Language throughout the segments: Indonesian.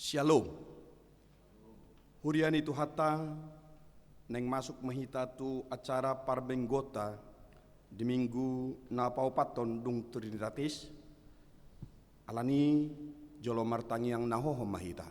Shalom. Hurian itu hata neng masuk mahita tu acara parbenggota di minggu na paupaton dung Trinitatis alani jolo martangi yang nahoho mahita.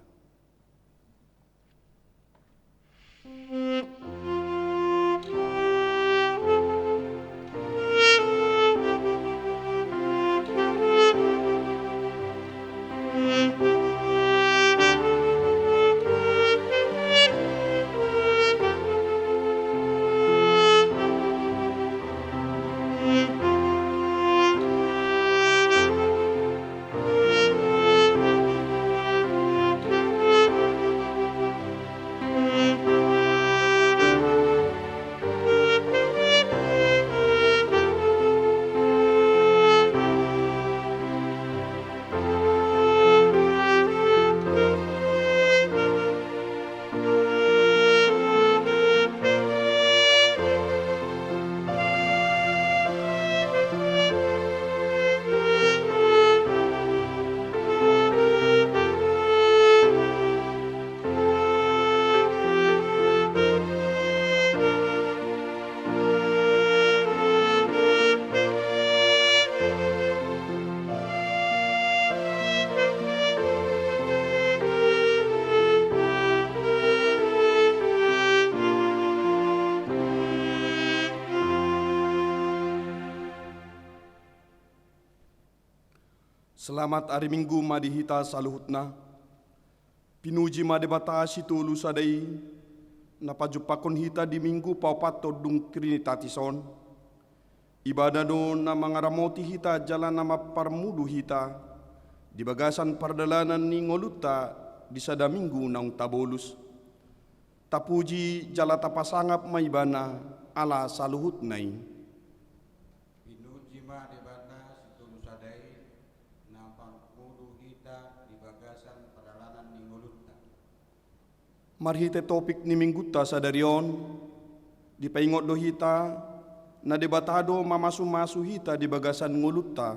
Selamat hari Minggu madihita saluhutna. Pinuji madebatasi tulu sadai napajupakon hita di Minggu paupato dung Trinitatisom. Ibadah do na mangaramoti hita jalan nama parmudu hita di bagasan pardalanan ni ngoluta di sada Minggu naung tabolus. Tapuji jala tapasangap maibana ala saluhutnai. Marhite topik ni mingguta sa darion, di paingot do hita, na debatado mamasu-masu hita di bagasan nguluta.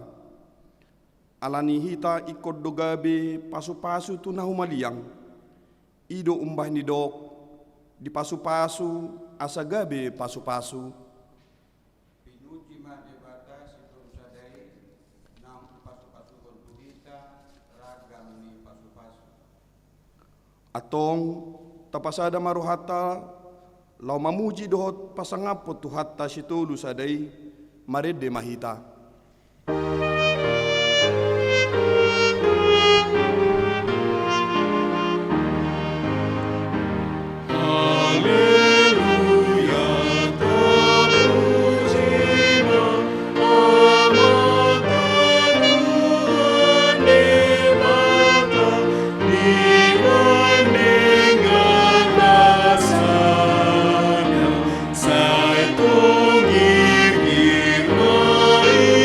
Alani hita ikot do gabi pasu-pasu tu na humaliang, ido umbah ni dok, di pasu-pasu asa gabi pasu-pasu. Pinuji ma debata situ sadai, nam pasu-pasu kontu hita, ragam ni pasu-pasu. Atong tapasada maruhata lau mamuji dohot pasangapot tu hatta situlu sadai marede mahita. Sai tungir gir mai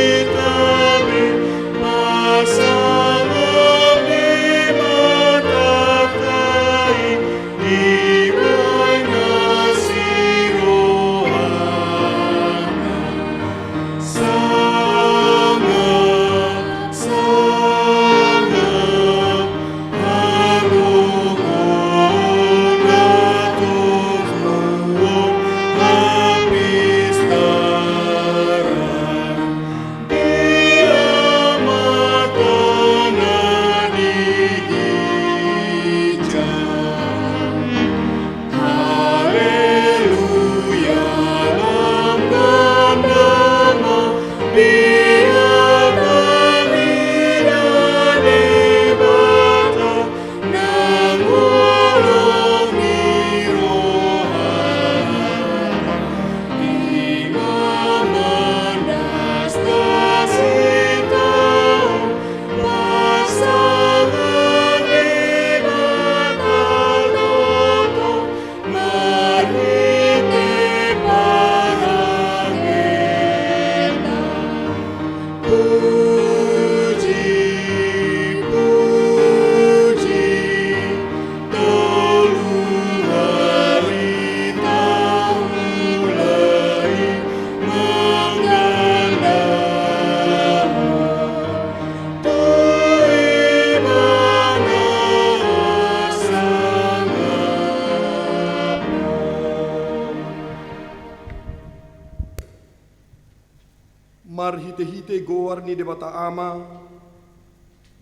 Marhite-hite goar ni debata ama,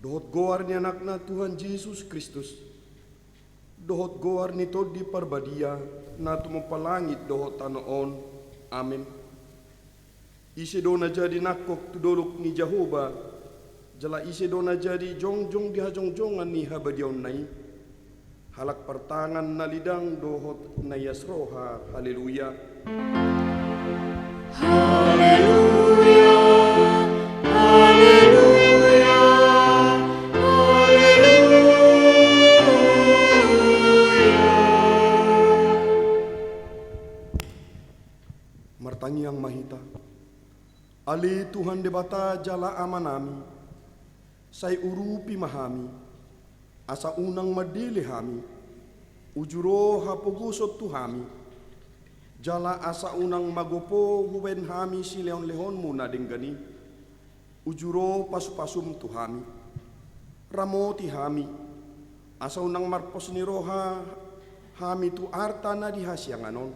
dohot goar ni anak na Tuhan Yesus Kristus, dohot goar ni to di parbadia na tumupalangit dohot tanoon. Amen. Ise do na jadi nakok tudolok ni Jehovah, jala ise do na jadi jongjong di hajongjongan ni habadion nai, halak pertangan na lidang dohot na yasroha. Haleluya. Haleluya, haleluya, haleluya. Martangi ang mahita, ali Tuhan debata jala amanami, say urupi mahami, asa unang madili hami, ujuro hapugusot tuhami, jala asa unang magopo huwen hami si leon-leon mo na dinggani, ujuro pasupasum tuhami, ramoti hami, asa unang marpos ni roha hami tu arta na dihasyanganon,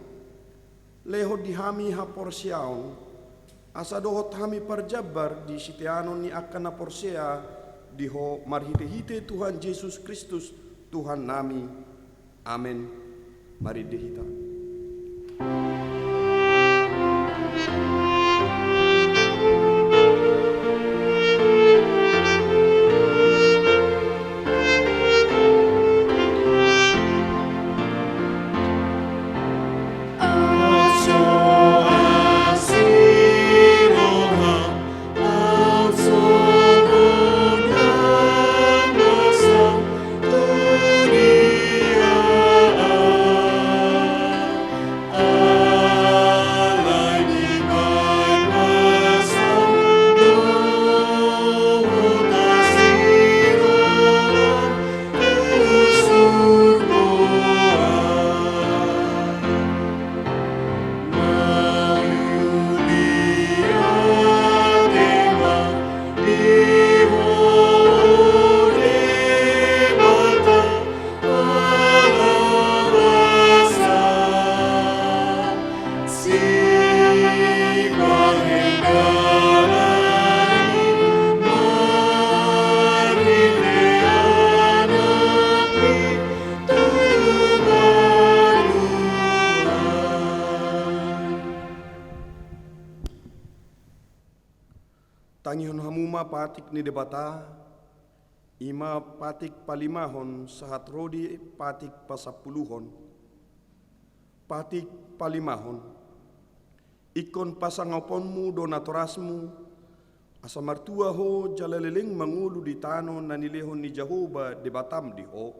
lehod di hami haporsyaon, asa dohot hami parjabar di sitianon ni akan na porsya, diho marhite-hite Tuhan Yesus Kristus Tuhan nami. Amen. Mari dihita. Tangihon hamuma patik ni debata, ima patik palimahon sahat rodi patik pasapuluhon. Patik palimahon, ikon pasangaponmu donatorasmu, asa martua ho jalaleling mangulu di tano na nilehon ni Jehovah debatam di ho.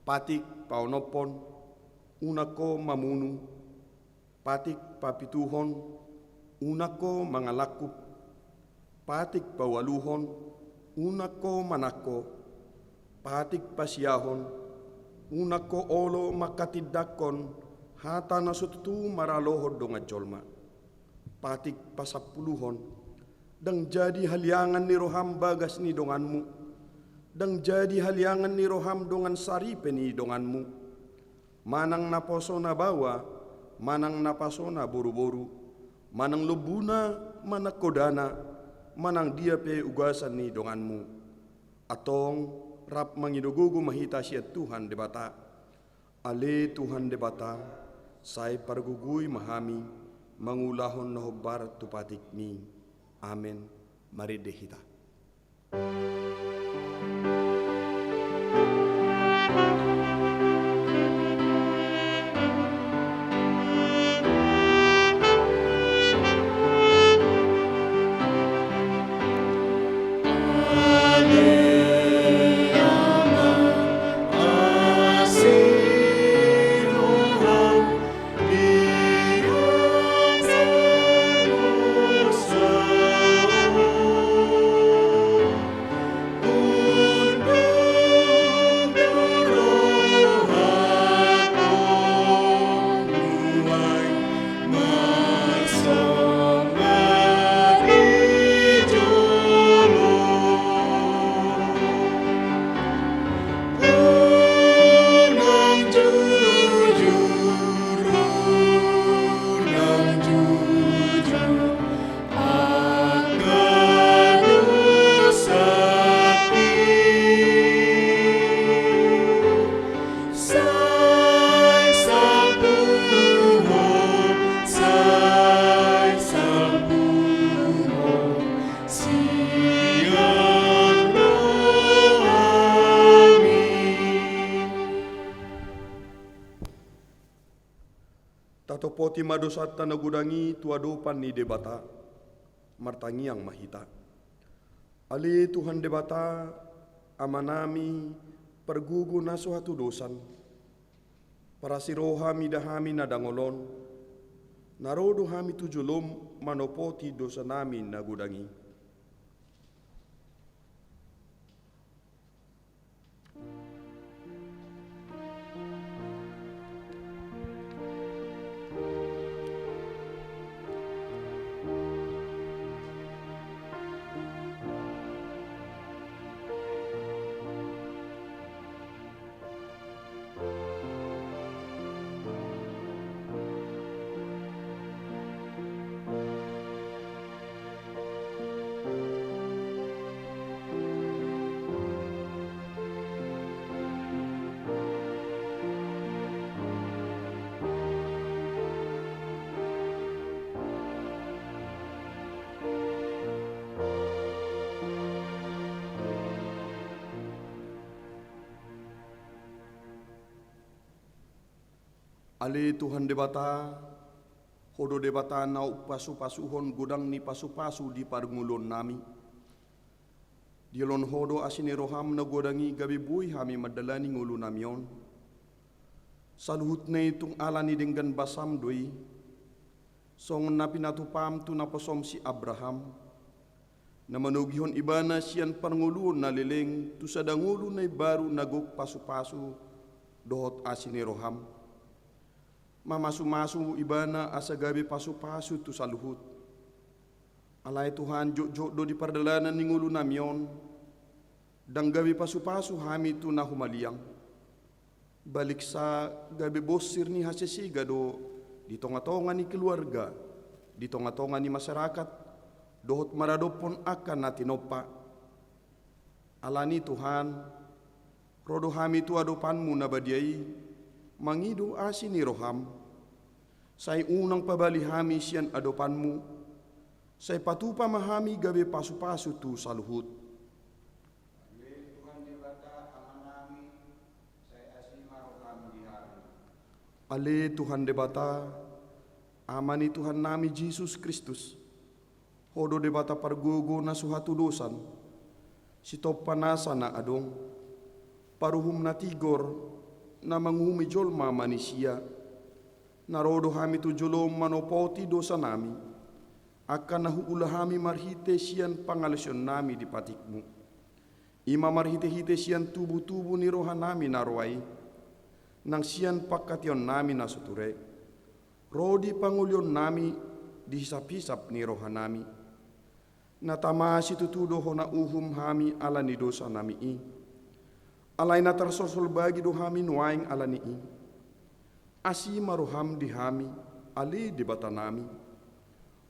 Patik paonopon, unako mamunu, patik papituhon, unako mangalakup, patik pawaluhon, unako manako, patik pasiyahon, unako olo makatidakon, hata nasutu maralohod donga jolma. Patik pasapuluhon, dang jadi haliangan ni roham bagas ni donganmu, dang jadi haliangan ni roham dongan saripe ni donganmu. Manang naposo na bawa, manang napaso na buru-buru, manang lubuna, manakodana, manang dia pe ugasan ni donganmu. Atong rap manginugugu mahita siya Tuhan debata. Ale Tuhan debata, say pargugui mahami, mangulahon na hobar tupatik mi. Amen. Mari dehita. Oh Poti madosata nagudangi tuadopan ni debata, martangiang mahita. Ali Tuhan debata, amanami, pergugu na suatu dosan. Para sirohami dahami na dangolon, narodo hami tujulom manopoti dosa namin nagudangi. Ali Tuhan debata, hodo debata na pasu-pasuhon gudang ni pasu-pasu di parngulon nami. Dilon hodo asini roham na godangi gabi buhay hami madalani ngulo namion. Saluhut na itong alani denggan basam doi, song na pinatupam tu napasom si Abraham, na manugihon ibana siyan parngulon na lileng tu sadangulo na baru nagok pasu-pasu dohot asini roham. Mamasu-masu ibana asa gabi pasu-pasu tu saluhut. Alay Tuhan jok-jok do di pardalanan ni ngulu namion. Dang gabi pasu-pasu hami tu na humaliang. Balik sa gabi bosir ni hasesiga do di tonga-tonga ni keluarga, di tonga-tonga ni masyarakat, dohot maradopon akan natinopa. Alani Tuhan, rodo hami tu adopanmu na badiai, mangido asini roham. Say unang pabalihami siyan adopanmu, say patupa mahami gabi pasu-pasu tu saluhut. Tuhan debata amanami, saya asima roham dihari. Ale Tuhan debata, amani Tuhan nami Jesus Kristus, hodo debata pargugo na suhatu dosan, sitop panasa na adong, paruhum na tigor, na manghumijolma manusia, narodo hami tu jolom manopoti dosa nami, akan nahuula hami marhite siyan pangalasyon nami di patikmu. Ima marhite-hite siyan tubu-tubu ni roha nami narway, nang siyan pakation nami nasuture. Rodi pangulyon nami dihisap-hisap ni roha nami. Natamasi tutudo ho na uhum hami ala ni dosa nami i. Alay na tarsosol bagi do hami nuaing ala ni i. Asi maruham di hami, ali di bata nami.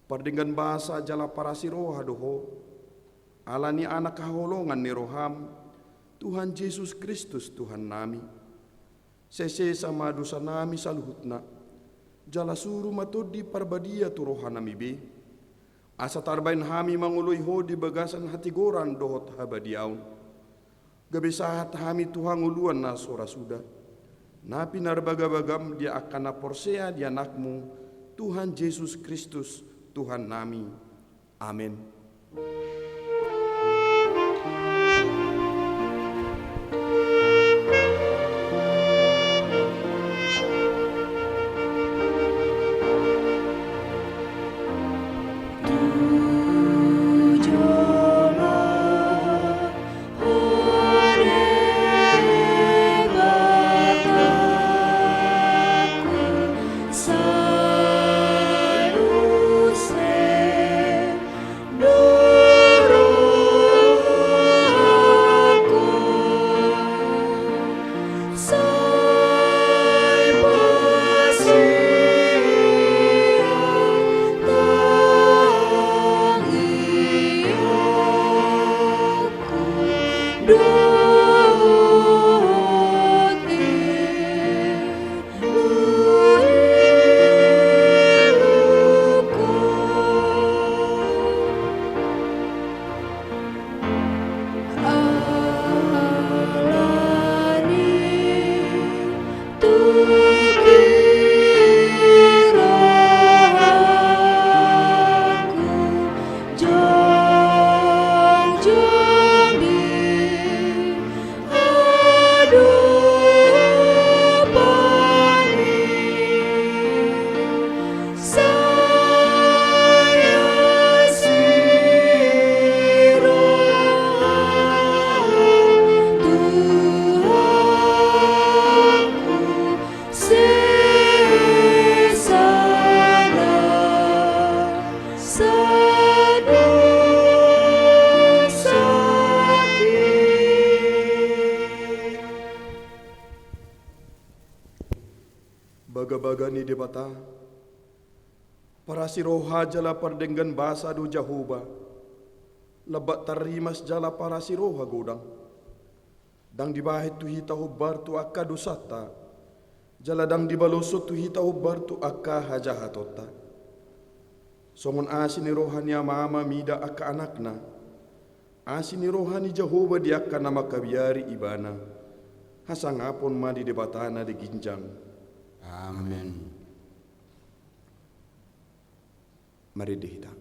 Pardinggan bahasa jala para siroha doho, ala ni anak kaholongan ni roham, Tuhan Yesus Kristus Tuhan nami. Sese sama dosa nami saluhutna, jala suru matod di parbadia tu roha nami be. Asa tarbain hami manguloy ho di bagasan hatigoran dohot habadiaun. Gabi sahat hami Tuhan uluan na sorasuda. Napi narbagabagam dia akan naporsea di anakmu, Tuhan Yesus Kristus, Tuhan nami. Amin. Kira baga-baga ni debata. Para si roha jala pardenggan basa do Jahoba. Lebat tarimas jala para si roha godang. Dang dibahit tu hita hubar tu akka dosata. Jala dang dibalosot tu hita hubar tu akka hajahatota. Songon asin ni rohani mama mida akka anakna. Asin ni rohani Jahoba di akka nama kabiari ibana. Hasangapon ma di debatana di ginjang. Amin. Mari dihita.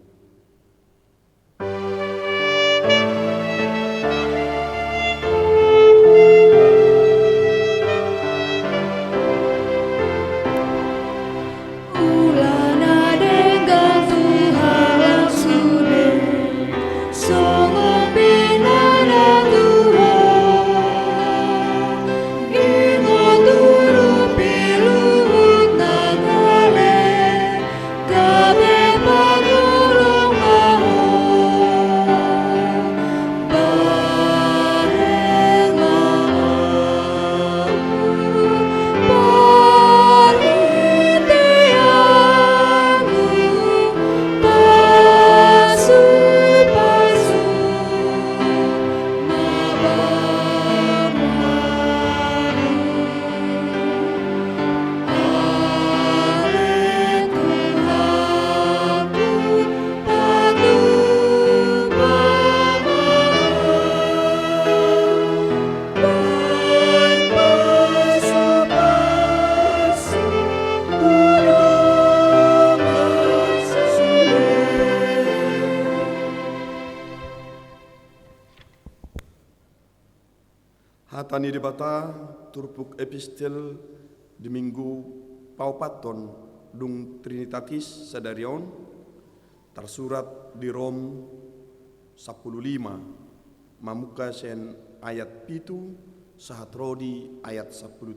Hatani debata turpuk epistel di minggu paupaton dung Trinitatis Sadarion tersurat di Rom 15 mamuka sen ayat pitu sahat rodi ayat 10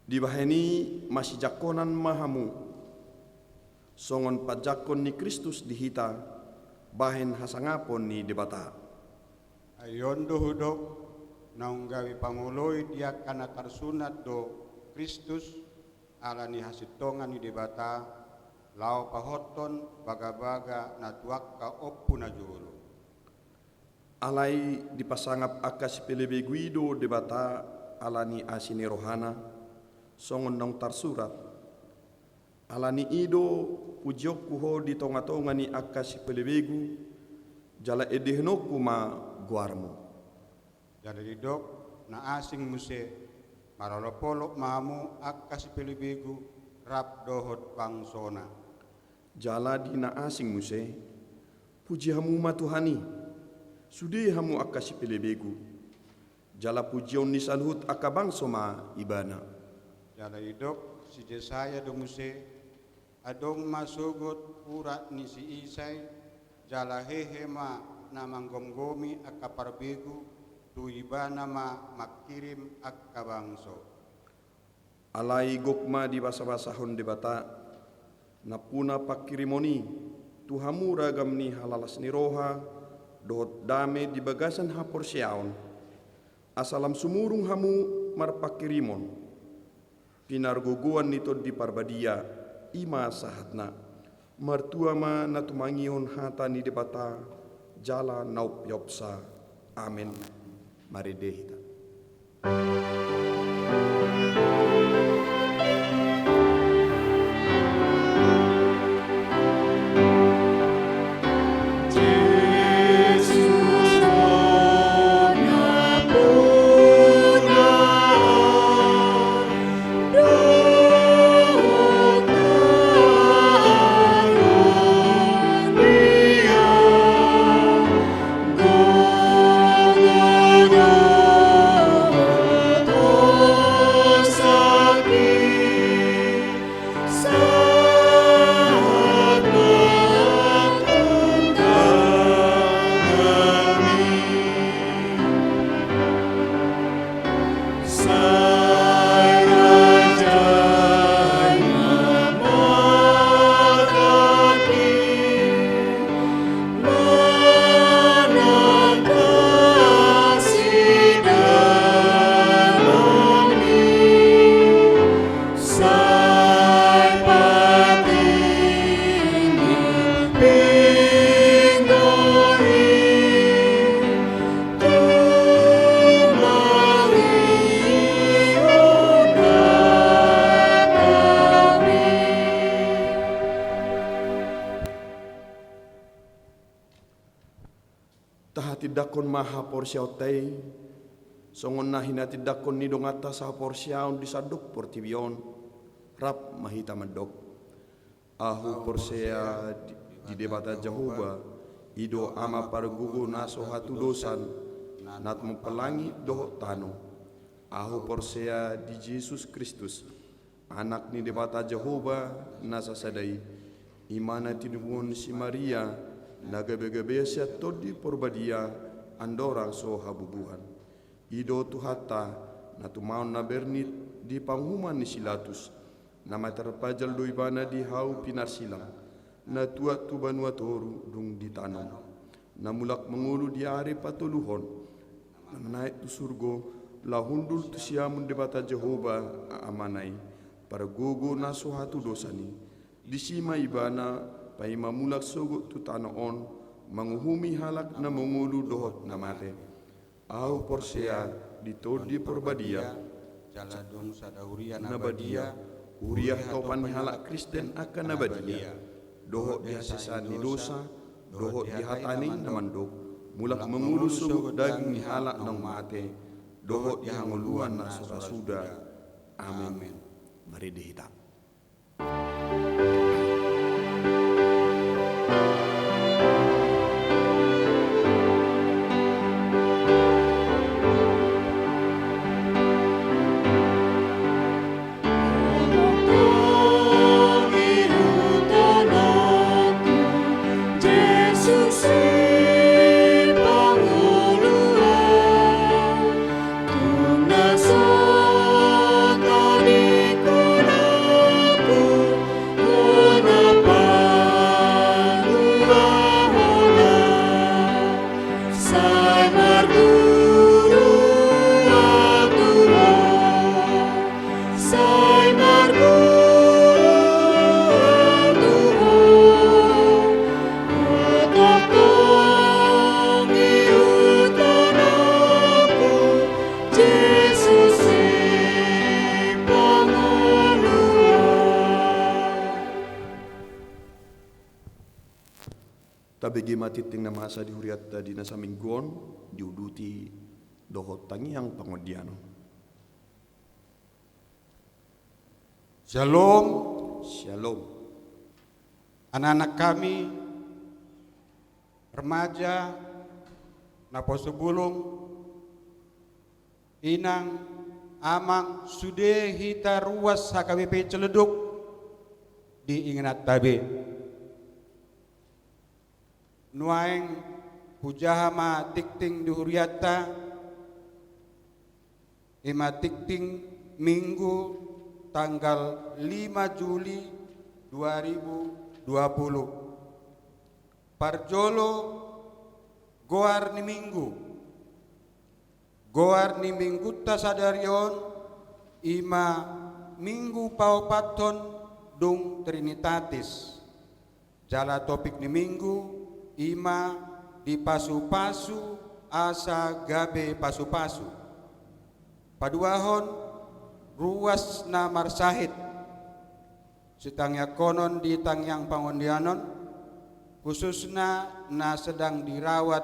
dibahani masih jakonan mahamu songon pajakon ni Kristus dihita bahen hasangapon ni debata. Ayon do hudok naunggawi pamuloi dia kana tarsunat do Kristus alani hasitongan ni debata lao pahoton baga-baga natuakka oppu na juru. Alai dipasangap akas pelebe guido debata alani asini rohana songon nong tarsurat alani ido pujiok kuho di tonga-tonga ni akas pelebegu jala edehnoku ma guarmu. Jadi dok na asing muse marolopolok mamu akas pelebegu rap dohot bangsona. Jala di na asing muse puji hamu matuhani sudi hamu akas pelebegu jala pujion ni salhut akabangso ma ibana. Jadi dok si Jesaya do muse adong masugot urat ni si Isai jala hehema na manggomgomi akaparbegu tu ibana ma makirim akabangso. Alai gokma di basa-basahon debata napuna pakirimoni tuhamu ragam ni halalas ni roha dohot dame di bagasan hapor siaon asalam sumurung hamu marpakirimon pinargoguan nito di parbadia ima sahatna martua ma natumangion hata ni debata jala naup yopsa. Amin. Mari dehita. Tahati dakon maha porsiau tei, songon nahina tidakon ni dongata sa porsiau di saduk portibion, rap mahita mandok. Ahu porsea di debata Jehovah, ido ama pargugu naso hatu dosan, nat mempelangi doh tano. Ahu porsea di Yesus Kristus, anak ni debata Jehovah nasa sadai, imana tinubun si Maria, nagabe-gabe sia todi porbadia, andorang so habubuhan. Ido tuhata, natu maun na bernit di panghuman ni silatus, nama terpajal doibana di hau pinar silang, na tuat tu banua toru dung ditanam, na mulak mengulu di are patuluhon, na menaik tu surgo, la hundul tu siamun debata Jehovah amanai, para gogo naso hatu dosani, disima ibana, pai mamulak sogo tu tanaon, manguhumi halak na mengulu dohot na mate. Au porsea ditodi porbadia, jaladung sadauria nabadia, uriah topan halak Kristen akan nabadia. Dohot dihasesan ni dosa, dohot dihatani namandok, mulak mengulu sugut daging ni halak nang mate, dohot dihanguluan na suda. Amin. Mari dihita. Tabegi matiting na masa dihuriat di nasa mingguon diuduti dohot tangiang pangodiano. Shalom, Shalom. anak-anak kami, remaja, naposubulung, inang, amang, sude hita ruas HKBP Celeduk diingat tabe. Nuaeng hujahama tikting dihuriata, ima tikting minggu tanggal 5 Juli 2020. Parjolo goar ni minggu. Goar ni minggu tasadarion ima minggu paupaton dung Trinitatis. Jala topik ni minggu ima di pasu-pasu asa gabe pasu-pasu. Paduahon ruas na marsahit sitangya konon di tangyang pangondianon khususna na sedang dirawat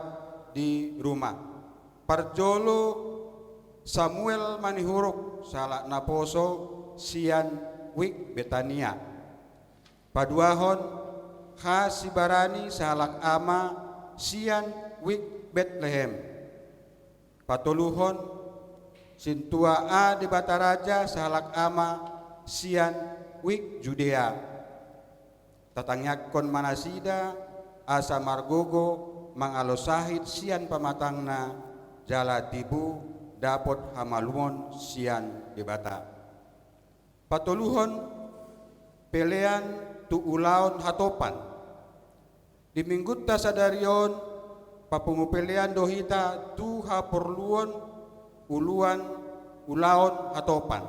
di rumah. Parjolo Samuel Manihuruk salak naposo sian wik Betania. Paduahon Khasibarani salak ama sian wik Bethlehem. Patuluhon Sintua A di Bataraja salak ama sian wik Judea. Tatangyakon Manasida asa Margogo mangalosahid sian pamatangna jala tibu dapot hamaluon sian di Bata. Patuluhon pelean tu ulaon hatopan. Di minggu tasadarion papungupelean dohita tu haporluon uluan ulaon hatopan.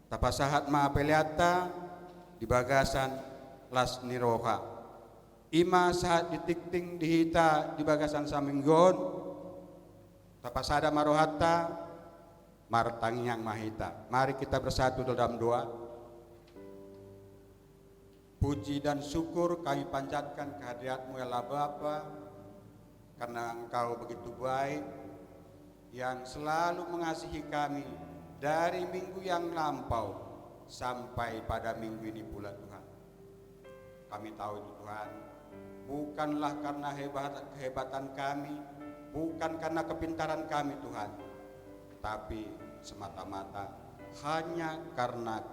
Tapasahat maapeleata di bagasan las niroha. Ima saat ditikting dihita di bagasan saminggon. Tapasada marohata martangyang mahita. Mari kita bersatu dalam doa. Puji dan syukur kami panjatkan kehadirat-Mu ya Allah Bapa, karena Engkau begitu baik yang selalu mengasihi kami dari minggu yang lampau sampai pada minggu ini pula Tuhan. Kami tahu itu Tuhan, bukanlah karena kehebatan kami, bukan karena kepintaran kami Tuhan, tapi semata-mata hanya karena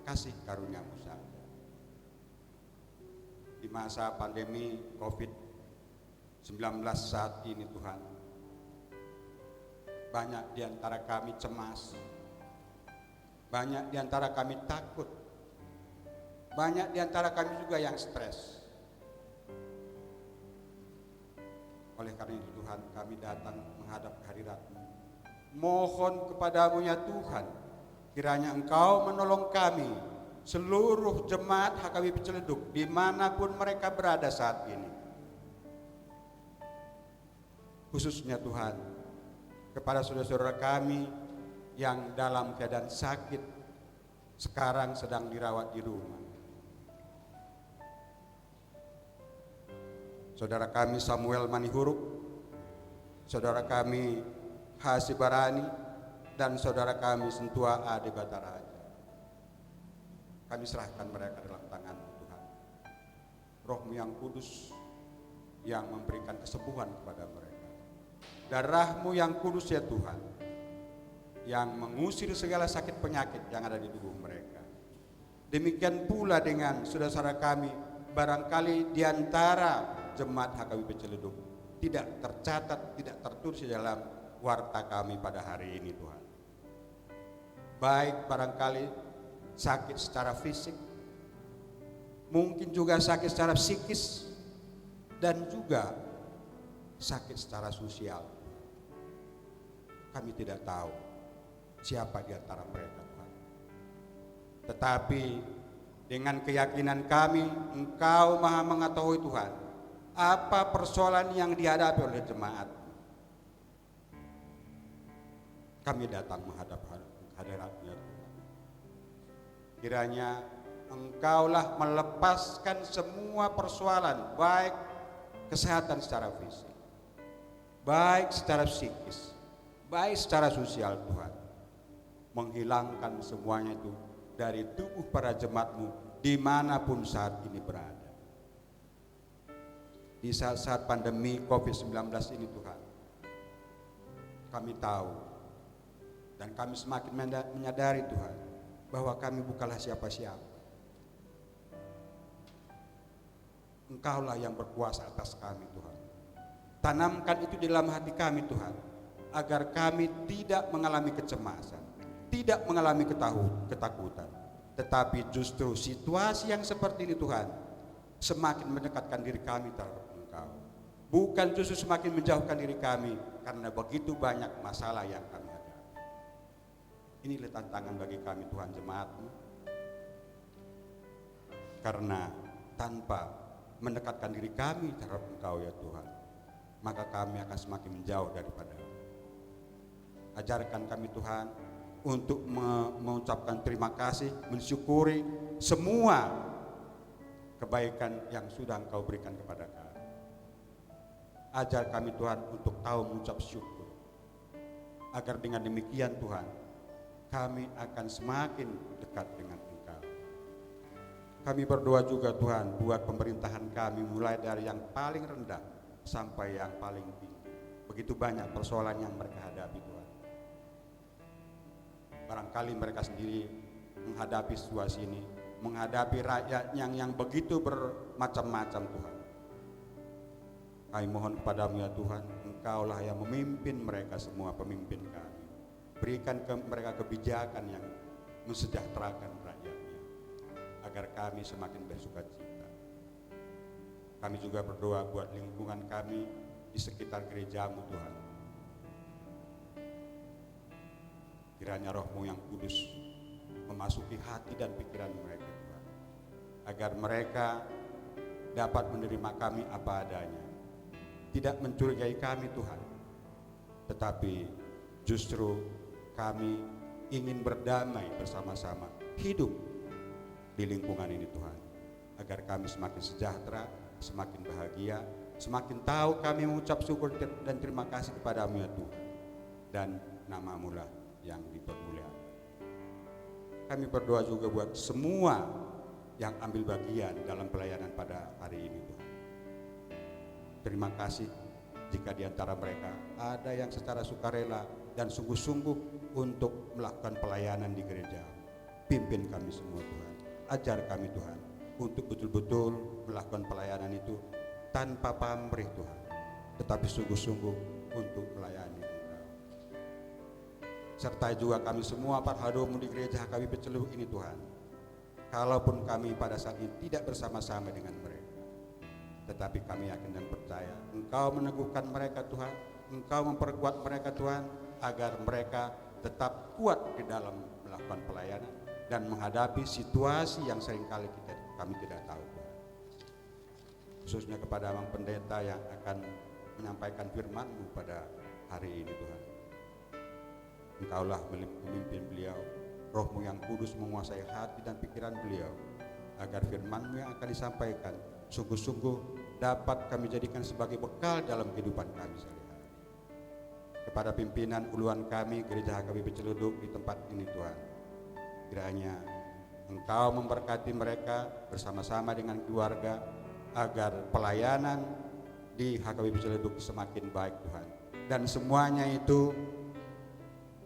kasih karunia-Mu saja. Di masa pandemi COVID-19 saat ini Tuhan, banyak di antara kami cemas, banyak di antara kami takut, banyak di antara kami juga yang stres. Oleh karena itu Tuhan, kami datang menghadap kehadirat-Mu, mohon kepadamu ya Tuhan, kiranya Engkau menolong kami, seluruh jemaat HKBP Ciledug dimanapun mereka berada saat ini. Khususnya Tuhan, kepada saudara-saudara kami yang dalam keadaan sakit, sekarang sedang dirawat di rumah. Saudara kami Samuel Manihuruk, saudara kami Hasibarani, dan saudara kami Sentua Ade Bataraja. Kami serahkan mereka dalam tangan-Mu Tuhan. Roh-Mu yang kudus yang memberikan kesembuhan kepada mereka. Darah-Mu yang kudus ya Tuhan, yang mengusir segala sakit penyakit yang ada di tubuh mereka. Demikian pula dengan saudara-saudara kami, barangkali di antara jemaat HKBP Ciledug tidak tercatat, tidak tertulis di dalam warta kami pada hari ini Tuhan. Baik barangkali sakit secara fisik, mungkin juga sakit secara psikis, dan juga sakit secara sosial. Kami tidak tahu siapa di antara mereka Tuhan. Tetapi dengan keyakinan kami, Engkau Maha mengetahui Tuhan, apa persoalan yang dihadapi oleh jemaat. Kami datang menghadap hadirat-Nya Tuhan. Kiranya Engkaulah melepaskan semua persoalan, baik kesehatan secara fisik, baik secara psikis, baik secara sosial Tuhan. Menghilangkan semuanya itu dari tubuh para jemaat-Mu dimanapun saat ini berada. Di saat-saat pandemi COVID-19 ini Tuhan, kami tahu dan kami semakin menyadari Tuhan, bahwa kami bukanlah siapa-siapa. Engkaulah yang berkuasa atas kami Tuhan. Tanamkan itu di dalam hati kami Tuhan, agar kami tidak mengalami kecemasan, tidak mengalami ketakutan, tetapi justru situasi yang seperti ini Tuhan semakin mendekatkan diri kami terhadap Engkau, bukan justru semakin menjauhkan diri kami, karena begitu banyak masalah yang kami hadapi. Inilah tantangan bagi kami Tuhan, jemaat-Mu, karena tanpa mendekatkan diri kami terhadap Engkau ya Tuhan, maka kami akan semakin menjauh daripada-Mu. Ajarkan kami Tuhan untuk mengucapkan terima kasih, mensyukuri semua kebaikan yang sudah Engkau berikan kepada kami. Ajar kami Tuhan untuk tahu mengucap syukur, agar dengan demikian Tuhan, kami akan semakin dekat dengan Engkau. Kami berdoa juga Tuhan buat pemerintahan kami, mulai dari yang paling rendah sampai yang paling tinggi. Begitu banyak persoalan yang mereka hadapi Tuhan. Barangkali mereka sendiri menghadapi situasi ini, menghadapi rakyat yang begitu bermacam-macam Tuhan. Kami mohon kepadamu ya Tuhan, Engkaulah yang memimpin mereka semua, pemimpin kami. Berikan mereka kebijakan yang mensejahterakan rakyatnya, agar kami semakin bersukacita. Kami juga berdoa buat lingkungan kami di sekitar gereja-Mu Tuhan. Kiranya Roh-Mu yang kudus memasuki hati dan pikiran mereka Tuhan, agar mereka dapat menerima kami apa adanya, tidak mencurigai kami Tuhan, tetapi justru kami ingin berdamai bersama-sama, hidup di lingkungan ini Tuhan, agar kami semakin sejahtera, semakin bahagia, Semakin tahu kami mengucap syukur dan terima kasih kepadamu ya Tuhan. Dan nama-Mu lah yang dipermuliakan. Kami berdoa juga buat semua yang ambil bagian dalam pelayanan pada hari ini Tuhan. Terima kasih jika di antara mereka ada yang secara sukarela dan sungguh-sungguh untuk melakukan pelayanan di gereja. Pimpin kami semua Tuhan. Ajar kami Tuhan untuk betul-betul melakukan pelayanan itu tanpa pamrih Tuhan, tetapi sungguh-sungguh untuk melayani Engkau. Sertai juga kami semua para hadomu di gereja HKBP Celuduk ini Tuhan. Kalaupun kami pada saat ini tidak bersama-sama dengan mereka, tetapi kami yakin dan percaya Engkau meneguhkan mereka Tuhan, Engkau memperkuat mereka Tuhan, agar mereka tetap kuat di dalam melakukan pelayanan dan menghadapi situasi yang seringkali kami tidak tahu Tuhan. Khususnya kepada Abang Pendeta yang akan menyampaikan firman-Mu pada hari ini Tuhan. Engkaulah memimpin beliau, Roh-Mu yang kudus menguasai hati dan pikiran beliau, agar firman-Mu yang akan disampaikan sungguh-sungguh dapat kami jadikan sebagai bekal dalam kehidupan kami sehari-hari. Kepada pimpinan uluan kami Gereja HKBP Celuduk di tempat ini Tuhan, kiranya Engkau memberkati mereka bersama-sama dengan keluarga, agar pelayanan di HKBP Celuduk semakin baik Tuhan. Dan semuanya itu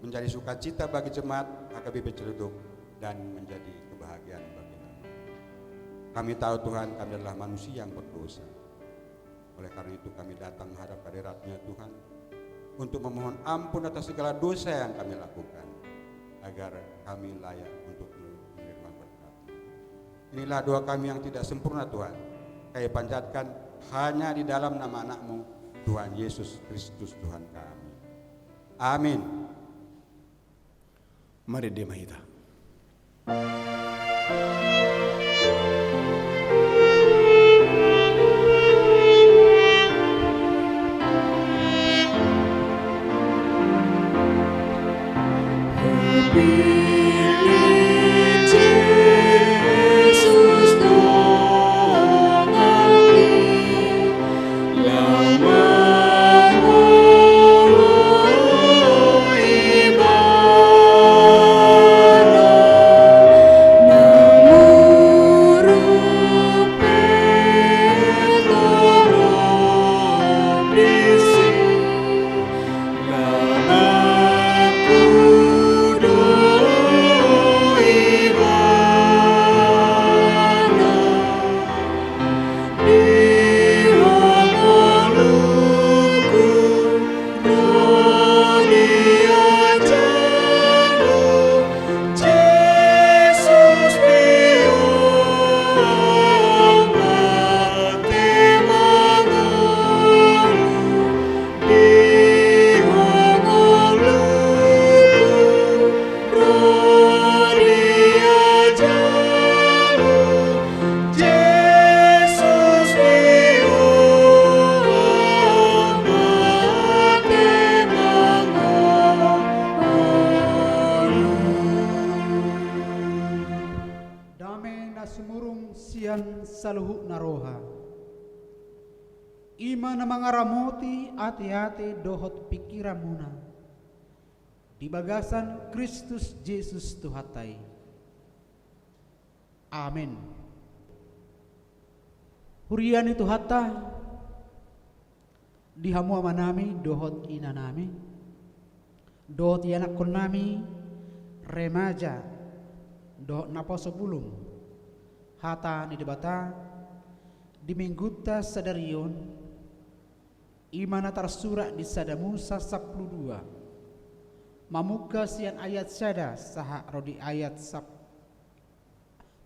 menjadi sukacita bagi jemaat HKBP Celuduk dan menjadi kebahagiaan bagi kami. Kami tahu Tuhan, kami adalah manusia yang berdosa. Oleh karena itu kami datang menghadap hadirat-Nya Tuhan untuk memohon ampun atas segala dosa yang kami lakukan, agar kami layak untuk menerima berkat. Inilah doa kami yang tidak sempurna Tuhan, kami panjatkan hanya di dalam nama anak-Mu Tuhan Yesus Kristus Tuhan kami. Amin. Mari Dema kita. saluhu naroha. Ima na mangaramoti ati-ati dohot pikiramuna. Di bagasan Kristus Yesus Tuhatai. Amin. Hurian itu hatta di hamu amanami dohot inanami. Dohot yanak konami remaja dohot naposo bulung. Hata ni debata di mingguta sadarion imana tersurat di sada Musa 12 mamuka sian ayat sada saha rodi ayat sab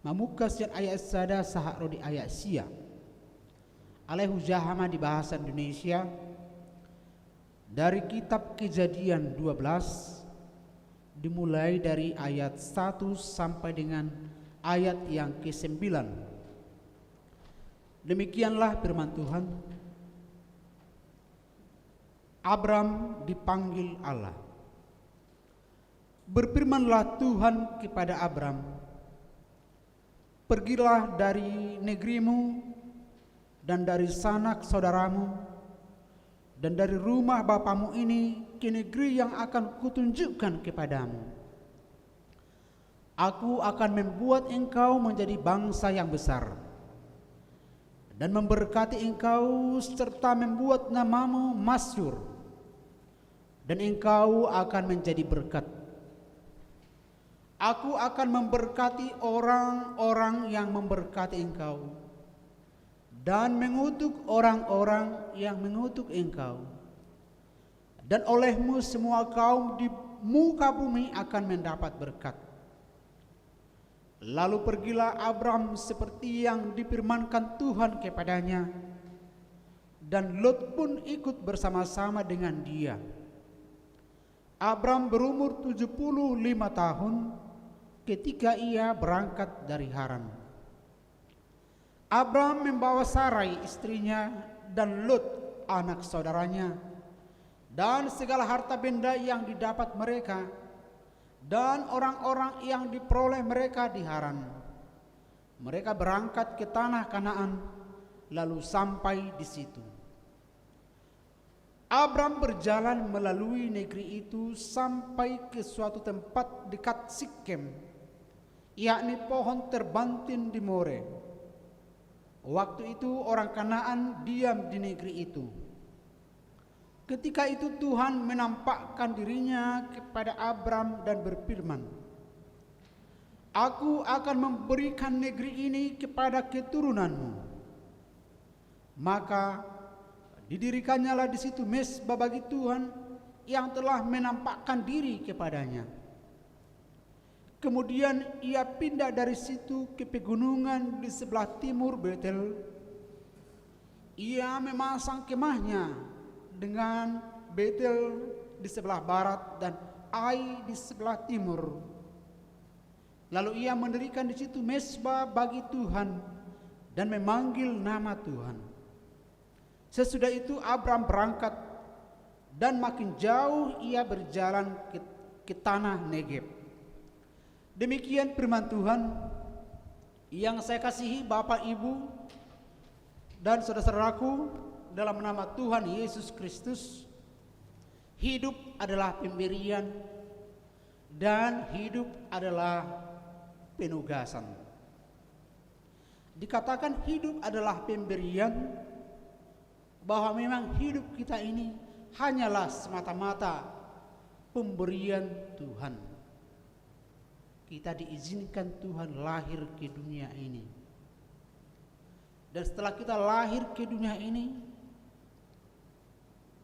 mamuka sian ayat sada saha rodi ayat sia alaihu jahama di bahasa Indonesia dari kitab Kejadian 12 dimulai dari ayat 1 sampai dengan ayat yang ke-9. Demikianlah firman Tuhan. Abram dipanggil Allah. Berfirmanlah Tuhan kepada Abram, pergilah dari negerimu dan dari sanak saudaramu, dan dari rumah bapamu ini ke negeri yang akan kutunjukkan kepadamu. Aku akan membuat engkau menjadi bangsa yang besar, dan memberkati engkau serta membuat namamu masyhur, dan engkau akan menjadi berkat. Aku akan memberkati orang-orang yang memberkati engkau, dan mengutuk orang-orang yang mengutuk engkau. Dan olehmu semua kaum di muka bumi akan mendapat berkat. Lalu pergilah Abram seperti yang difirmankan Tuhan kepadanya, dan Lot pun ikut bersama-sama dengan dia. Abram berumur 75 tahun ketika ia berangkat dari Haran. Abram membawa Sarai istrinya dan Lot anak saudaranya dan segala harta benda yang didapat mereka dan orang-orang yang diperoleh mereka di Haran. Mereka berangkat ke tanah Kanaan lalu sampai di situ. Abram berjalan melalui negeri itu sampai ke suatu tempat dekat Sikem, yakni pohon terbantin di More. Waktu itu orang Kanaan diam di negeri itu. Ketika itu Tuhan menampakkan dirinya kepada Abram dan berfirman, Aku akan memberikan negeri ini kepada keturunanmu. Maka didirikannya di situ mezbah bagi Tuhan yang telah menampakkan diri kepadanya. Kemudian ia pindah dari situ ke pegunungan di sebelah timur Betel. Ia memasang kemahnya dengan Betel di sebelah barat dan Ai di sebelah timur. Lalu ia mendirikan di situ mezbah bagi Tuhan dan memanggil nama Tuhan. Sesudah itu Abram berangkat dan makin jauh ia berjalan ke tanah Negeb. Demikian firman Tuhan yang saya kasihi Bapak, Ibu, dan saudara-saudaraku dalam nama Tuhan Yesus Kristus. Hidup adalah pemberian dan hidup adalah penugasan. Dikatakan hidup adalah pemberian, bahwa memang hidup kita ini hanyalah semata-mata pemberian Tuhan. Kita diizinkan Tuhan lahir ke dunia ini. Dan setelah kita lahir ke dunia ini,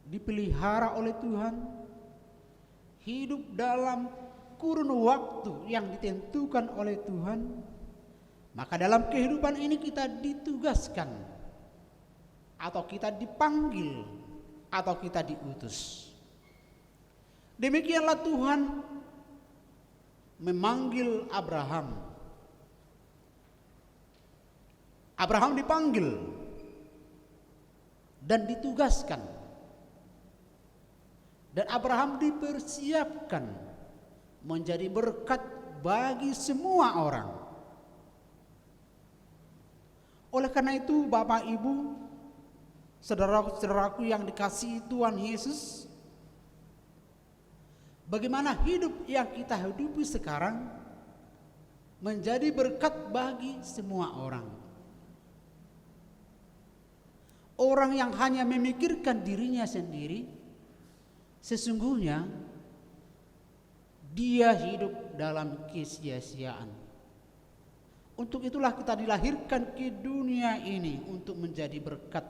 dipelihara oleh Tuhan, hidup dalam kurun waktu yang ditentukan oleh Tuhan, maka dalam kehidupan ini kita ditugaskan, atau kita dipanggil, atau kita diutus. Demikianlah Tuhan memanggil Abraham. Abraham dipanggil dan ditugaskan, dan Abraham dipersiapkan menjadi berkat bagi semua orang. Oleh karena itu Bapak, Ibu, saudara-saudaraku yang dikasihi Tuhan Yesus, bagaimana hidup yang kita hidupi sekarang menjadi berkat bagi semua orang. Orang yang hanya memikirkan dirinya sendiri, sesungguhnya dia hidup dalam kesia-siaan. Untuk itulah kita dilahirkan ke dunia ini untuk menjadi berkat.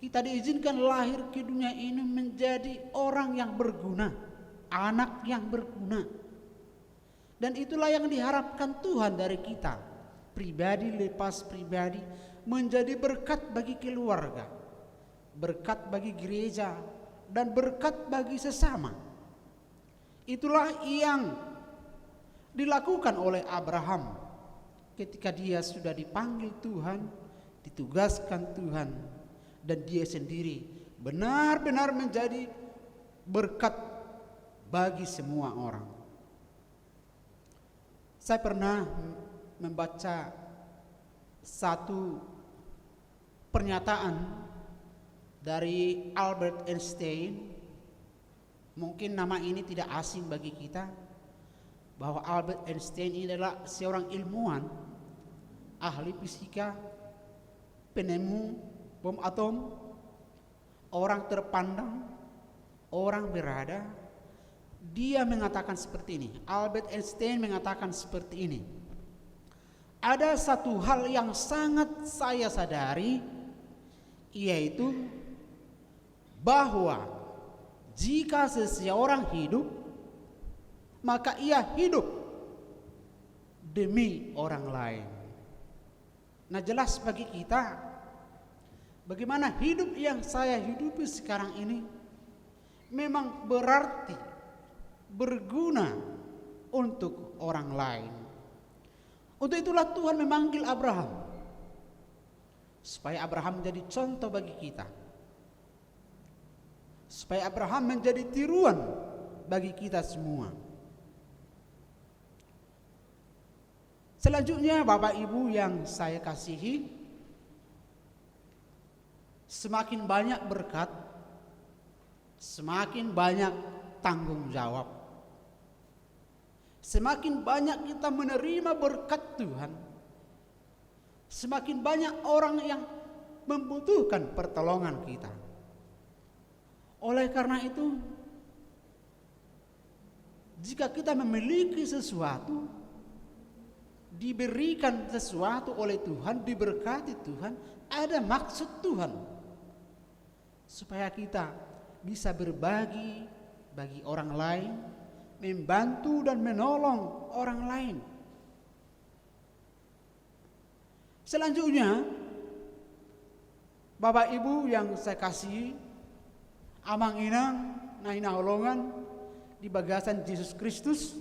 Kita diizinkan lahir ke dunia ini menjadi orang yang berguna, anak yang berguna. Dan itulah yang diharapkan Tuhan dari kita, pribadi lepas pribadi, menjadi berkat bagi keluarga, berkat bagi gereja, dan berkat bagi sesama. Itulah yang dilakukan oleh Abraham ketika dia sudah dipanggil Tuhan, ditugaskan Tuhan, dan dia sendiri benar-benar menjadi berkat bagi semua orang. Saya pernah membaca satu pernyataan dari Albert Einstein. Mungkin nama ini tidak asing bagi kita, bahwa Albert Einstein ini adalah seorang ilmuwan, ahli fisika, penemu bom atom, orang terpandang, orang berada. Dia mengatakan seperti ini. Albert Einstein mengatakan seperti ini. Ada satu hal yang sangat saya sadari, yaitu bahwa jika seseorang hidup, maka ia hidup demi orang lain. Nah, jelas bagi kita bagaimana hidup yang saya hidupi sekarang ini memang berarti, berguna untuk orang lain. Untuk itulah Tuhan memanggil Abraham, supaya Abraham menjadi contoh bagi kita, supaya Abraham menjadi tiruan bagi kita semua. Selanjutnya, Bapak Ibu yang saya kasihi, semakin banyak berkat, semakin banyak tanggung jawab. Semakin banyak kita menerima berkat Tuhan, semakin banyak orang yang membutuhkan pertolongan kita. Oleh karena itu, jika kita memiliki sesuatu, diberikan sesuatu oleh Tuhan, diberkati Tuhan, ada maksud Tuhan supaya kita bisa berbagi bagi orang lain, membantu dan menolong orang lain. Selanjutnya, Bapak Ibu yang saya kasihi, amang inang naina holongan di bagasan Yesus Kristus,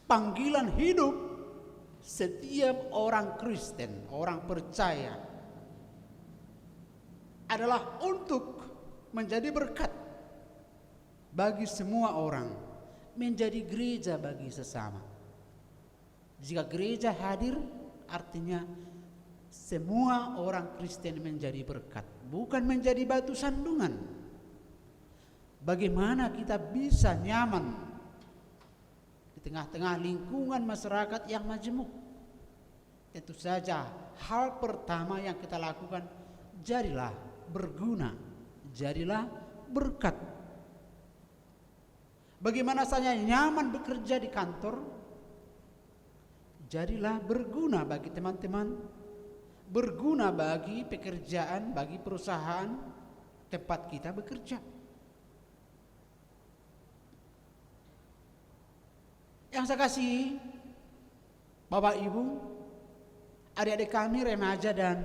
panggilan hidup setiap orang Kristen, orang percaya, adalah untuk menjadi berkat bagi semua orang, menjadi gereja bagi sesama. Jika gereja hadir, artinya semua orang Kristen menjadi berkat, bukan menjadi batu sandungan. Bagaimana kita bisa nyaman di tengah-tengah lingkungan masyarakat yang majemuk? Tentu saja hal pertama yang kita lakukan, jadilah berguna, jadilah berkat. Bagaimana saya nyaman bekerja di kantor, jadilah berguna bagi teman-teman, berguna bagi pekerjaan, bagi perusahaan tempat kita bekerja. Yang saya kasih, Bapak Ibu, adik-adik kami remaja dan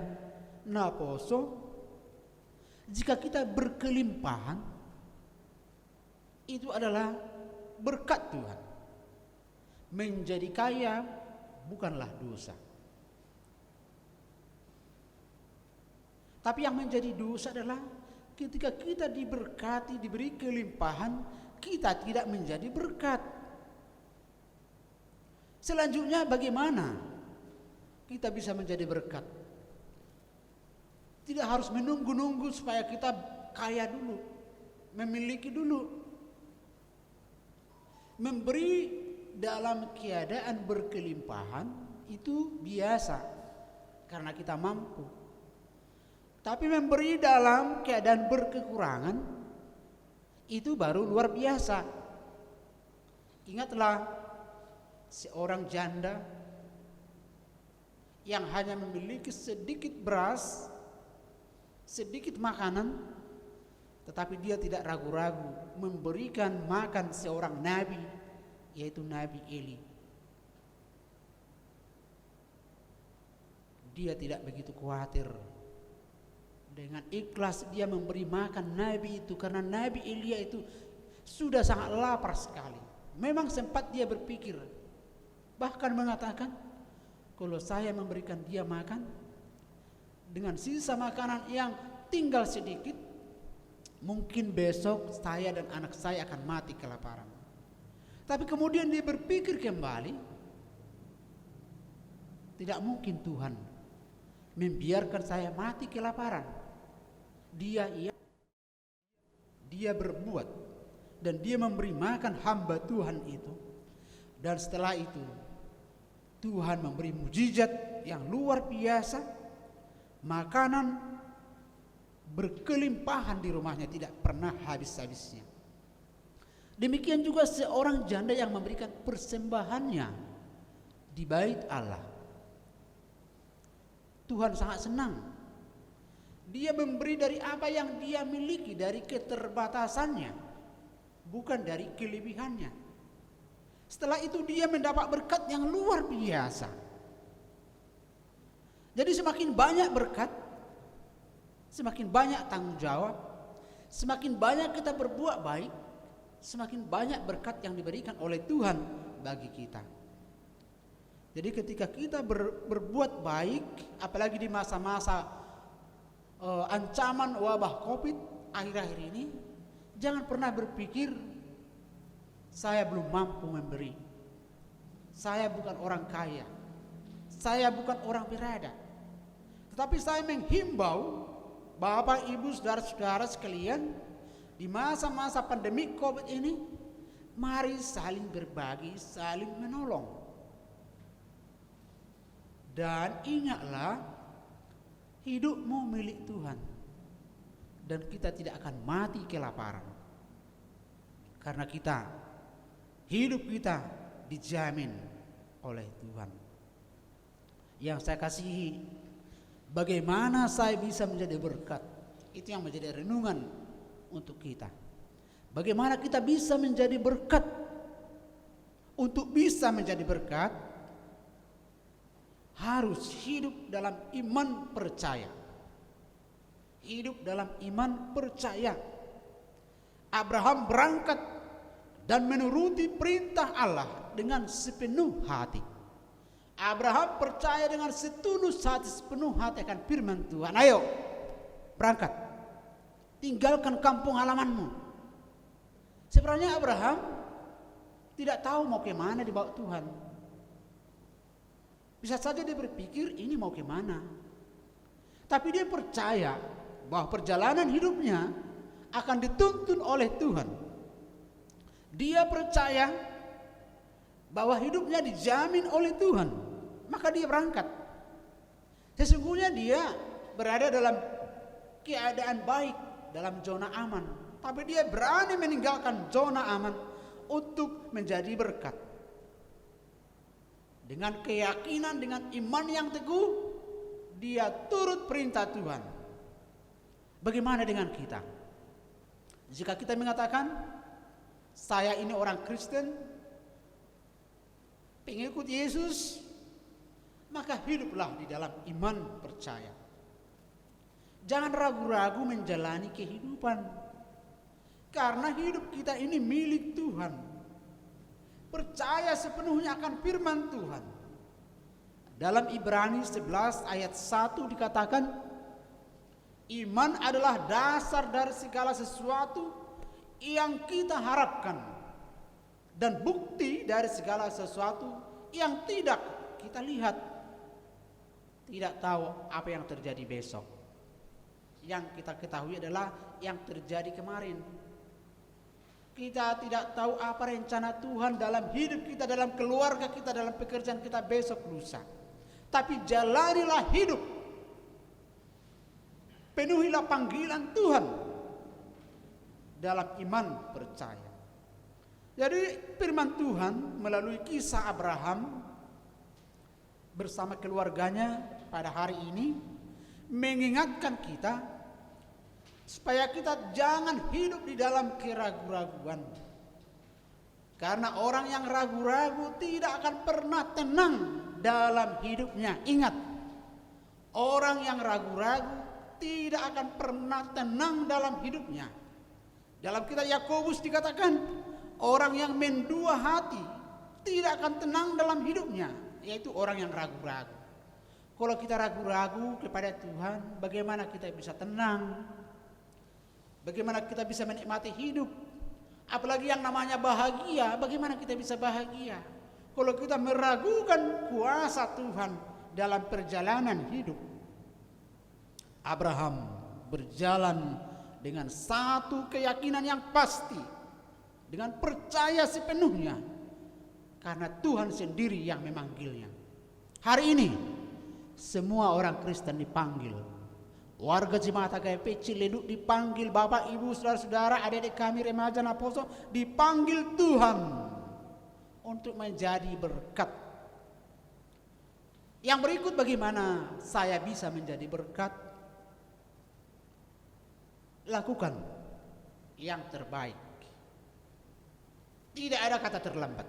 naposo, jika kita berkelimpahan, itu adalah berkat Tuhan. Menjadi kaya bukanlah dosa. Tapi yang menjadi dosa adalah ketika kita diberkati, diberi kelimpahan, kita tidak menjadi berkat. Selanjutnya, bagaimana kita bisa menjadi berkat? Tidak harus menunggu-nunggu supaya kita kaya dulu, memiliki dulu. Memberi dalam keadaan berkelimpahan itu biasa karena kita mampu. Tapi memberi dalam keadaan berkekurangan itu baru luar biasa. Ingatlah seorang janda yang hanya memiliki sedikit beras, sedikit makanan, tetapi dia tidak ragu-ragu memberikan makan seorang nabi, yaitu Nabi Eli. Dia tidak begitu khawatir. Dengan ikhlas dia memberi makan nabi itu, karena Nabi Elia itu sudah sangat lapar sekali. Memang sempat dia berpikir, bahkan mengatakan, kalau saya memberikan dia makan, dengan sisa makanan yang tinggal sedikit, mungkin besok saya dan anak saya akan mati kelaparan. Tapi kemudian dia berpikir kembali, Tidak mungkin Tuhan membiarkan saya mati kelaparan. Dia berbuat dan dia memberi makan hamba Tuhan itu. Dan setelah itu Tuhan memberi mujizat yang luar biasa. Makanan berkelimpahan di rumahnya, tidak pernah habis-habisnya. Demikian juga seorang janda yang memberikan persembahannya di bait Allah. Tuhan sangat senang. Dia memberi dari apa yang dia miliki, dari keterbatasannya, bukan dari kelebihannya. Setelah itu dia mendapat berkat yang luar biasa. Jadi semakin banyak berkat, semakin banyak tanggung jawab, semakin banyak kita berbuat baik, semakin banyak berkat yang diberikan oleh Tuhan bagi kita. Jadi ketika kita berbuat baik, apalagi di masa-masa ancaman wabah Covid akhir-akhir ini, jangan pernah berpikir saya belum mampu memberi, saya bukan orang kaya, saya bukan orang berada. Tetapi saya menghimbau Bapak, Ibu, saudara-saudara sekalian, di masa-masa pandemi Covid ini, mari saling berbagi, saling menolong. Dan ingatlah, hidupmu milik Tuhan, dan kita tidak akan mati kelaparan, karena hidup kita dijamin oleh Tuhan. Yang saya kasihi, bagaimana saya bisa menjadi berkat, itu yang menjadi renungan untuk kita. Bagaimana kita bisa menjadi berkat? Untuk bisa menjadi berkat, harus hidup dalam iman percaya. Hidup dalam iman percaya. Abraham berangkat dan menuruti perintah Allah dengan sepenuh hati. Abraham percaya dengan setulus hati, sepenuh hati akan firman Tuhan. Ayo, berangkat. Tinggalkan kampung halamanmu. Sebenarnya Abraham tidak tahu mau kemana dibawa Tuhan. Bisa saja dia berpikir ini mau kemana. Tapi dia percaya bahwa perjalanan hidupnya akan dituntun oleh Tuhan. Dia percaya bahwa hidupnya dijamin oleh Tuhan. Maka dia berangkat. Sesungguhnya dia berada dalam keadaan baik, dalam zona aman. Tapi dia berani meninggalkan zona aman untuk menjadi berkat. Dengan keyakinan, dengan iman yang teguh, dia turut perintah Tuhan. Bagaimana dengan kita? Jika kita mengatakan, saya ini orang Kristen, pengikut Yesus, maka hiduplah di dalam iman percaya. Jangan ragu-ragu menjalani kehidupan, karena hidup kita ini milik Tuhan. Percaya sepenuhnya akan firman Tuhan. Dalam Ibrani 11 ayat 1 dikatakan, iman adalah dasar dari segala sesuatu yang kita harapkan, dan bukti dari segala sesuatu yang tidak kita lihat. Tidak tahu apa yang terjadi besok. Yang kita ketahui adalah yang terjadi kemarin. Kita tidak tahu apa rencana Tuhan dalam hidup kita, dalam keluarga kita, dalam pekerjaan kita besok lusa. Tapi jalanilah hidup, penuhilah panggilan Tuhan dalam iman percaya. Jadi firman Tuhan melalui kisah Abraham bersama keluarganya pada hari ini mengingatkan kita supaya kita jangan hidup di dalam keraguan-raguan. Karena orang yang ragu-ragu tidak akan pernah tenang dalam hidupnya. Ingat, orang yang ragu-ragu tidak akan pernah tenang dalam hidupnya. Dalam kitab Yakobus dikatakan, orang yang mendua hati tidak akan tenang dalam hidupnya, yaitu orang yang ragu-ragu. Kalau kita ragu-ragu kepada Tuhan, bagaimana kita bisa tenang? Bagaimana kita bisa menikmati hidup? Apalagi yang namanya bahagia, bagaimana kita bisa bahagia? Kalau kita meragukan kuasa Tuhan, dalam perjalanan hidup. Abraham berjalan dengan satu keyakinan yang pasti, dengan percaya sepenuhnya, karena Tuhan sendiri yang memanggilnya. Hari ini semua orang Kristen dipanggil. Warga Jemaat AGP Ciledug dipanggil, Bapak, Ibu, saudara-saudara, adik-adik kami remaja Naposo dipanggil Tuhan untuk menjadi berkat. Yang berikut, bagaimana saya bisa menjadi berkat? Lakukan yang terbaik. Tidak ada kata terlambat.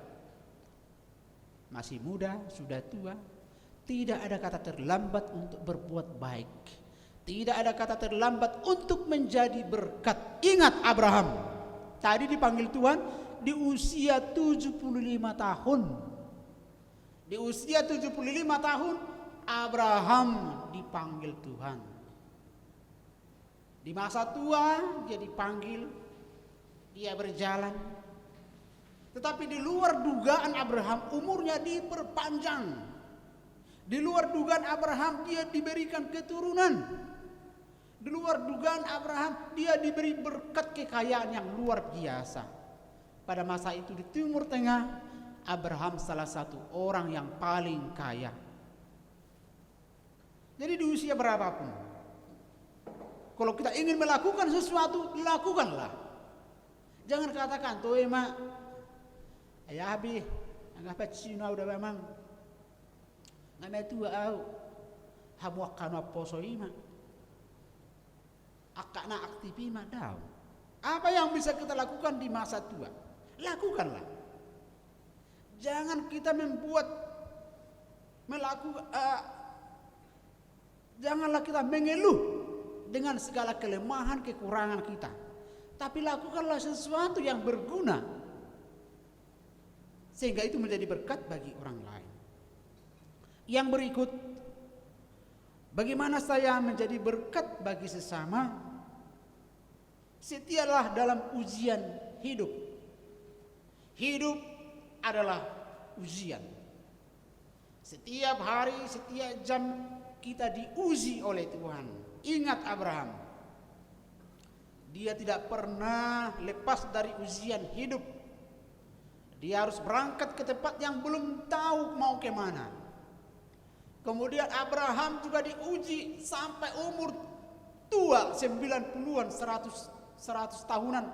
Masih muda, sudah tua, tidak ada kata terlambat untuk berbuat baik. Tidak ada kata terlambat untuk menjadi berkat. Ingat Abraham, tadi dipanggil Tuhan di usia 75 tahun. Di usia 75 tahun Abraham dipanggil Tuhan. Di masa tua dia dipanggil, dia berjalan. Tetapi di luar dugaan Abraham umurnya diperpanjang. Di luar dugaan Abraham dia diberikan keturunan. Di luar dugaan Abraham dia diberi berkat kekayaan yang luar biasa. Pada masa itu di Timur Tengah, Abraham salah satu orang yang paling kaya. Jadi di usia berapapun, kalau kita ingin melakukan sesuatu, lakukanlah. Jangan katakan, tuh emak, ayah abi, anggap Cina udah memang, nggak tua au, hamuak kanu poso ima, akakna aktivi mak dau. Apa yang bisa kita lakukan di masa tua? Lakukanlah. Jangan kita janganlah kita mengeluh dengan segala kelemahan, kekurangan kita. Tapi lakukanlah sesuatu yang berguna, sehingga itu menjadi berkat bagi orang lain. Yang berikut, bagaimana saya menjadi berkat bagi sesama? Setialah dalam ujian hidup. Hidup adalah ujian. Setiap hari, setiap jam kita diuji oleh Tuhan. Ingat Abraham, dia tidak pernah lepas dari ujian hidup. Dia harus berangkat ke tempat yang belum tahu mau kemana. Kemudian Abraham juga diuji sampai umur tua 90-an, 100 tahunan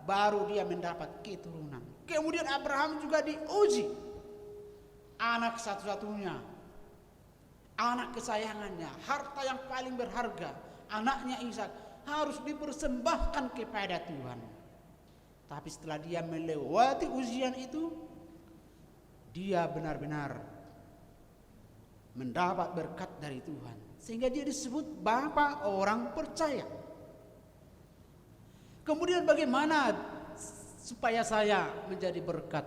baru dia mendapat keturunan. Kemudian Abraham juga diuji, anak satu-satunya, anak kesayangannya, harta yang paling berharga, anaknya Ishak harus dipersembahkan kepada Tuhan. Tapi setelah dia melewati ujian itu, dia benar-benar mendapat berkat dari Tuhan, sehingga dia disebut Bapa orang percaya. Kemudian bagaimana supaya saya menjadi berkat?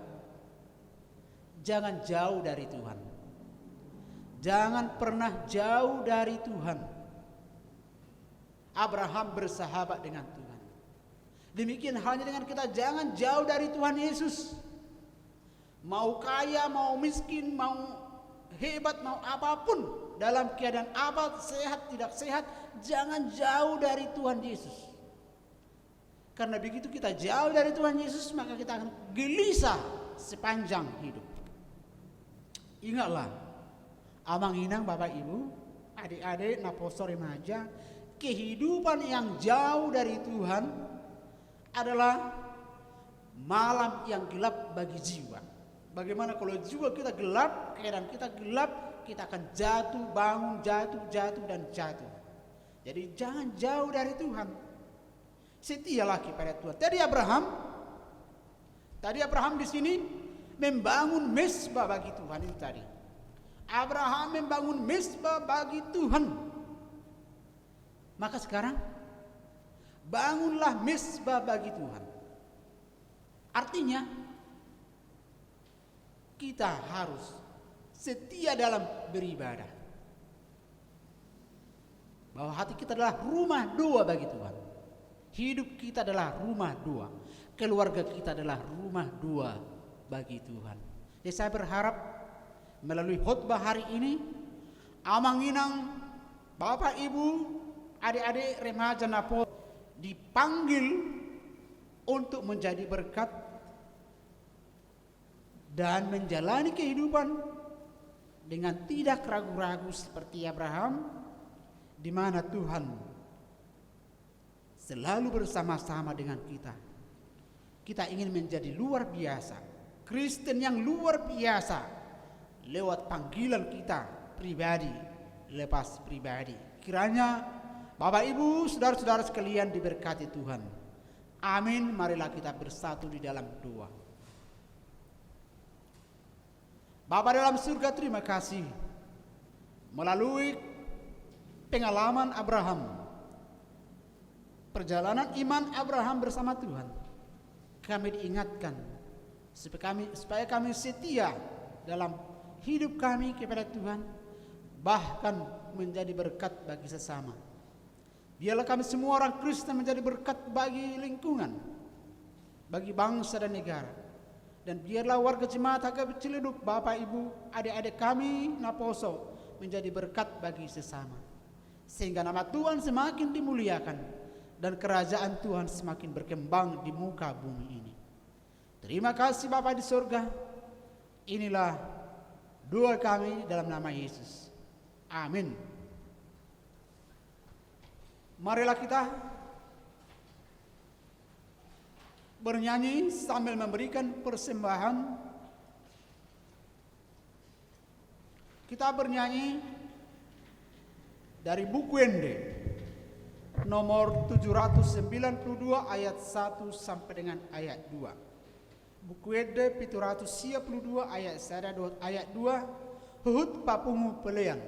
Jangan jauh dari Tuhan. Jangan pernah jauh dari Tuhan. Abraham bersahabat dengan Tuhan. Demikian halnya dengan kita, jangan jauh dari Tuhan Yesus. Mau kaya, mau miskin, mau hebat, mau apapun, dalam keadaan apa, sehat, tidak sehat, jangan jauh dari Tuhan Yesus. Karena begitu kita jauh dari Tuhan Yesus, maka kita akan gelisah sepanjang hidup. Ingatlah, amang inang Bapak Ibu, adik-adik, naposo remaja, kehidupan yang jauh dari Tuhan adalah malam yang gelap bagi jiwa. Bagaimana kalau jiwa kita gelap, keadaan kita gelap, kita akan jatuh, bangun, jatuh, dan jatuh. Jadi jangan jauh dari Tuhan. Setialah kepada Tuhan. Tadi Abraham di sini membangun mezbah bagi Tuhan itu tadi. Abraham membangun mezbah bagi Tuhan. Maka sekarang bangunlah mezbah bagi Tuhan. Artinya kita harus setia dalam beribadah. Bahwa hati kita adalah rumah doa bagi Tuhan. Hidup kita adalah rumah doa. Keluarga kita adalah rumah doa bagi Tuhan. Jadi saya berharap melalui khotbah hari ini amanginang Bapak Ibu, adik-adik remaja Napo dipanggil untuk menjadi berkat dan menjalani kehidupan dengan tidak ragu-ragu seperti Abraham, di mana Tuhan selalu bersama-sama dengan kita. Kita ingin menjadi luar biasa, Kristen yang luar biasa lewat panggilan kita pribadi, lepas pribadi. Kiranya Bapak Ibu, saudara-saudara sekalian diberkati Tuhan. Amin. Marilah kita bersatu di dalam doa. Bapa dalam surga, terima kasih melalui pengalaman Abraham, perjalanan iman Abraham bersama Tuhan, kami diingatkan supaya kami setia dalam hidup kami kepada Tuhan, bahkan menjadi berkat bagi sesama. Biarlah kami semua orang Kristen menjadi berkat bagi lingkungan, bagi bangsa dan negara. Dan biarlah warga jemaat HKBP Ciledug, Bapak Ibu, adik-adik kami Naposo menjadi berkat bagi sesama, sehingga nama Tuhan semakin dimuliakan dan kerajaan Tuhan semakin berkembang di muka bumi ini. Terima kasih Bapa di surga. Inilah doa kami dalam nama Yesus. Amin. Marilah kita bernyanyi sambil memberikan persembahan. Kita bernyanyi dari buku Ende nomor 792 ayat 1 sampai dengan ayat 2. Buku Ende 792 ayat 1 ayat 2. Huhut papungu pelean.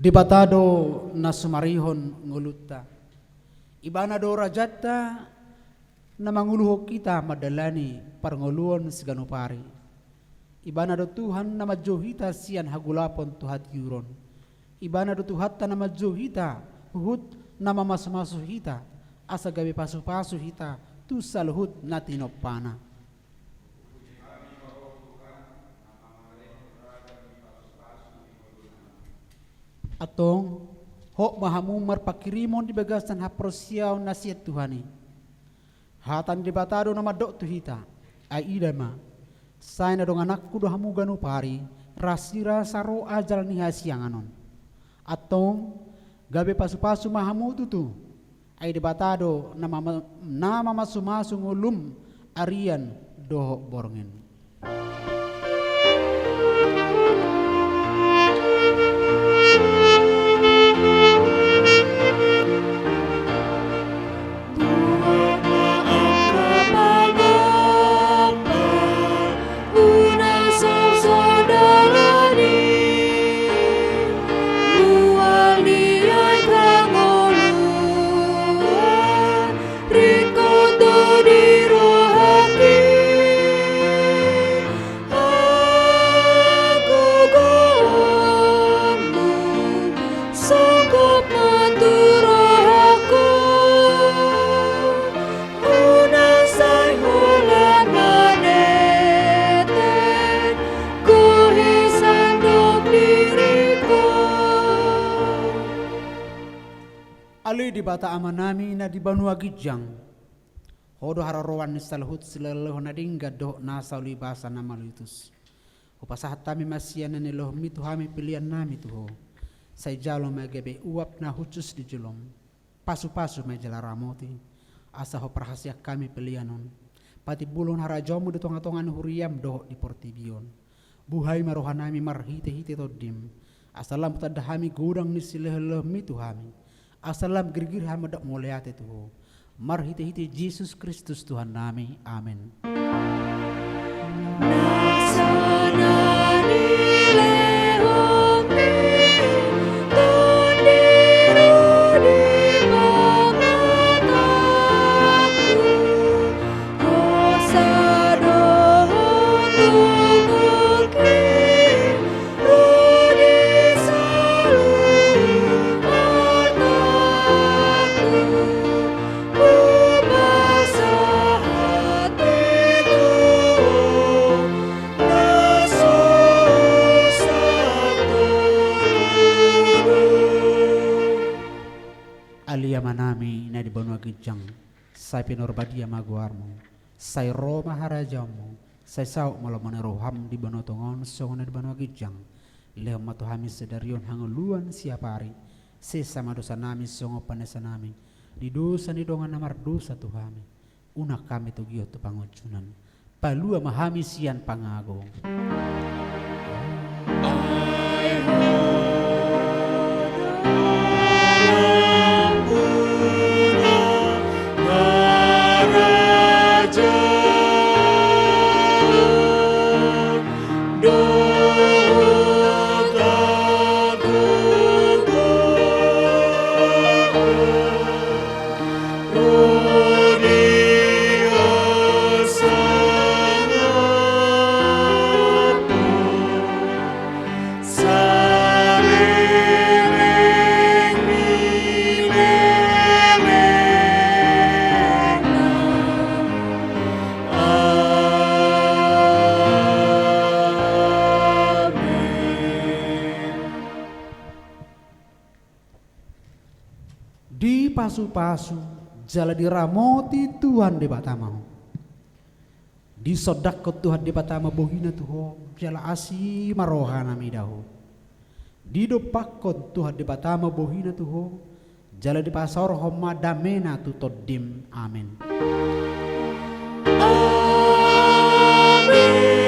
Di batado na sumarihon ngulutta, ibana do rajata na manguluho kita madalani parnguluon siganupari. Ibana do Tuhan na majohita sian hagulapon tuhat yuron. Ibana do tuhata na majohita huhut na mamasmasu hita asa gabi pasu-pasu hita tu saluhut na tinopana. Atong hok mahamumar pakirimon di bagasan haprosiaw nasihat Tuhani. Hatan di batado nama dok tuhita ai idama. Saya na dong anakku do hamuganu pari rasira saro ajal ni hasianganon. Atong gabe pasu-pasu mahamu tutu ai di batado nama masumasu ngulum Arian doho borongen. Ali di bata amanami na di Banua Gijang. Hodo hararowan ni salhut silaleho na dingga do nasa ulibasa na malutus. Upasahat tami masiyan na niloh mitu hami pilihan nami tuho. Say jalo magebe uap na hucus di julom. Pasu-pasu may jalaramoti. Asa ho perhasia kami pilihanon. Pati bulon harajomu di tonga-tongan huriyam do di portibion. Buhay marohanami marhite-hite todim. Asalam tadahami gudang ni silaleho mitu hami. Asalam gergir hamadak muliate tuho. Marhite-hite Yesus Kristus Tuhan nami. Amin. Manami na di Banua Gijang, say pinorbadia maguarmo, say Roma harajamu, say sao malamane roham di Banua Tongon, songo na di Banua Gijang, leo matuhami sedarion hanguluan siapari, sesama dosa nami songo panesa nami, di dosa ni dongan namar dosa tuhami, una kami tugio tu pangocunan, palua mahami sian pangago. Di pasu-pasu jala diramoti Tuhan di batama. Di sodakot Tuhan di batama bohina tuho jala asi marohana midaho. Di dopakot Tuhan di batama bohina tuho jala di pasar homa damena tu todim. Amin. Amin.